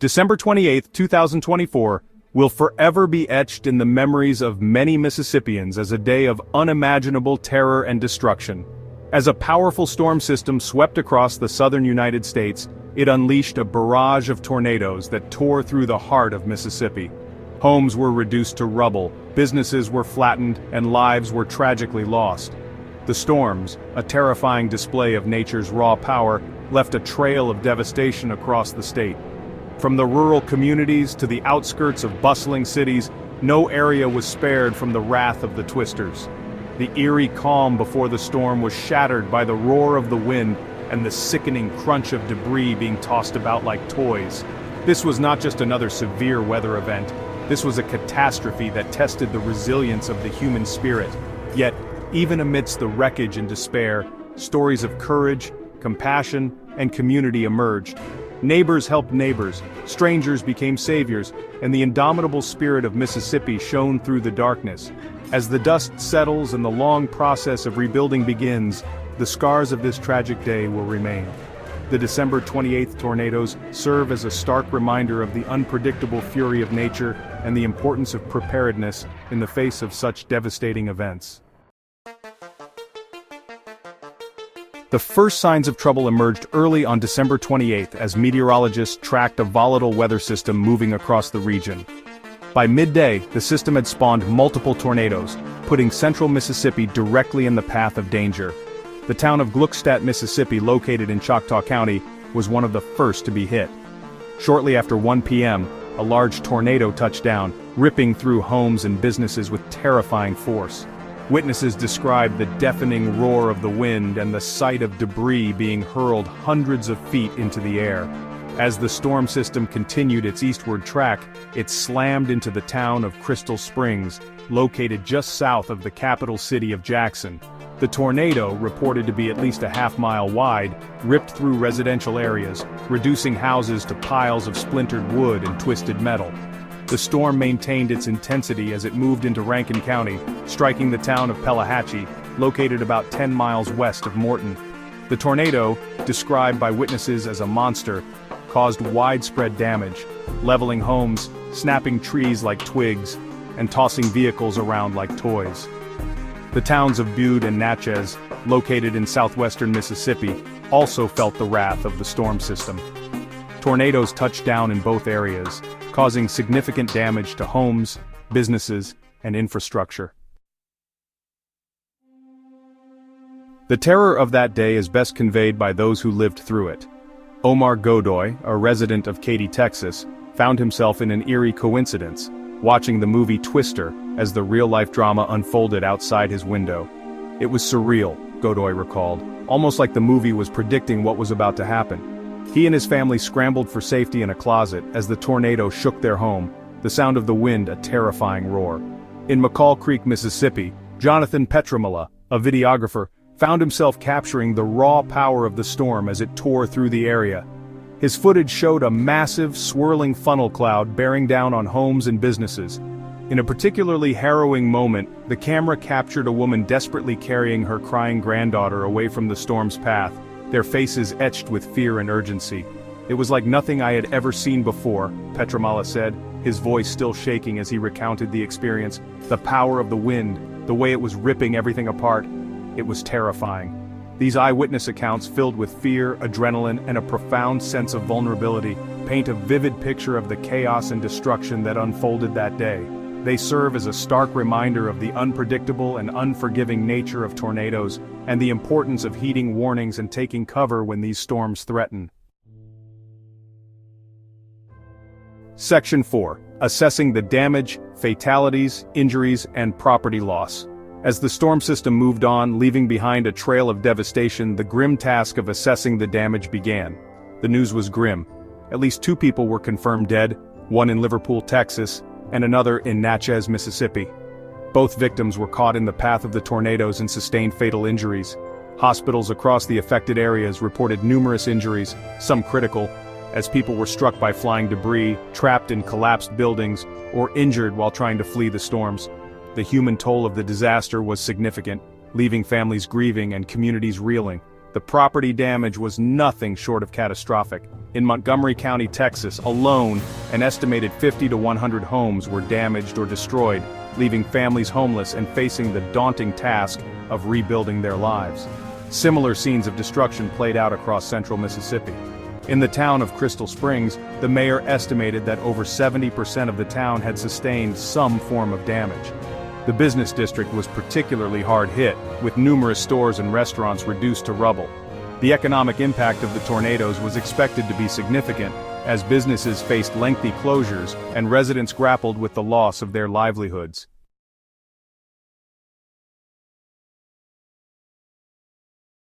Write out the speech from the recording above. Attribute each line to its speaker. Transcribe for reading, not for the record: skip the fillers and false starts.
Speaker 1: December 28, 2024, will forever be etched in the memories of many Mississippians as a day of unimaginable terror and destruction. As a powerful storm system swept across the southern United States, it unleashed a barrage of tornadoes that tore through the heart of Mississippi. Homes were reduced to rubble, businesses were flattened, and lives were tragically lost. The storms, a terrifying display of nature's raw power, left a trail of devastation across the state. From the rural communities to the outskirts of bustling cities, no area was spared from the wrath of the twisters. The eerie calm before the storm was shattered by the roar of the wind and the sickening crunch of debris being tossed about like toys. This was not just another severe weather event. This was a catastrophe that tested the resilience of the human spirit. Yet, even amidst the wreckage and despair, stories of courage, compassion, and community emerged. Neighbors helped neighbors, strangers became saviors, and the indomitable spirit of Mississippi shone through the darkness. As the dust settles and the long process of rebuilding begins, the scars of this tragic day will remain. The December 28th tornadoes serve as a stark reminder of the unpredictable fury of nature and the importance of preparedness in the face of such devastating events. The first signs of trouble emerged early on December 28 as meteorologists tracked a volatile weather system moving across the region. By midday, the system had spawned multiple tornadoes, putting central Mississippi directly in the path of danger. The town of Gluckstadt, Mississippi, located in Choctaw County, was one of the first to be hit. Shortly after 1 p.m., a large tornado touched down, ripping through homes and businesses with terrifying force. Witnesses described the deafening roar of the wind and the sight of debris being hurled hundreds of feet into the air. As the storm system continued its eastward track, it slammed into the town of Crystal Springs, located just south of the capital city of Jackson. The tornado, reported to be at least a half-mile wide, ripped through residential areas, reducing houses to piles of splintered wood and twisted metal. The storm maintained its intensity as it moved into Rankin County, striking the town of Pelahatchie, located about 10 miles west of Morton. The tornado, described by witnesses as a monster, caused widespread damage, leveling homes, snapping trees like twigs, and tossing vehicles around like toys. The towns of Bude and Natchez, located in southwestern Mississippi, also felt the wrath of the storm system. Tornadoes touched down in both areas, causing significant damage to homes, businesses, and infrastructure. The terror of that day is best conveyed by those who lived through it. Omar Godoy, a resident of Katy, Texas, found himself in an eerie coincidence, watching the movie Twister as the real-life drama unfolded outside his window. It was surreal, Godoy recalled, almost like the movie was predicting what was about to happen. He and his family scrambled for safety in a closet as the tornado shook their home, the sound of the wind a terrifying roar. In McCall Creek, Mississippi, Jonathan Petramala, a videographer, found himself capturing the raw power of the storm as it tore through the area. His footage showed a massive, swirling funnel cloud bearing down on homes and businesses. In a particularly harrowing moment, the camera captured a woman desperately carrying her crying granddaughter away from the storm's path, their faces etched with fear and urgency. It was like nothing I had ever seen before, Petramala said, his voice still shaking as he recounted the experience. The power of the wind, the way it was ripping everything apart. It was terrifying. These eyewitness accounts, filled with fear, adrenaline, and a profound sense of vulnerability, paint a vivid picture of the chaos and destruction that unfolded that day. They serve as a stark reminder of the unpredictable and unforgiving nature of tornadoes, and the importance of heeding warnings and taking cover when these storms threaten. Section 4. Assessing the damage, fatalities, injuries, and property loss. As the storm system moved on, leaving behind a trail of devastation, the grim task of assessing the damage began. The news was grim. At least 2 people were confirmed dead, one in Liverpool, Texas, and another in Natchez, Mississippi. Both victims were caught in the path of the tornadoes and sustained fatal injuries. Hospitals across the affected areas reported numerous injuries, some critical, as people were struck by flying debris, trapped in collapsed buildings, or injured while trying to flee the storms. The human toll of the disaster was significant, leaving families grieving and communities reeling. The The property damage was nothing short of catastrophic. In Montgomery County, Texas, alone, an estimated 50 to 100 homes were damaged or destroyed, leaving families homeless and facing the daunting task of rebuilding their lives. Similar scenes of destruction played out across central Mississippi. In the town of Crystal Springs, the mayor estimated that over 70% of the town had sustained some form of damage. The business district was particularly hard hit, with numerous stores and restaurants reduced to rubble. The economic impact of the tornadoes was expected to be significant, as businesses faced lengthy closures and residents grappled with the loss of their livelihoods.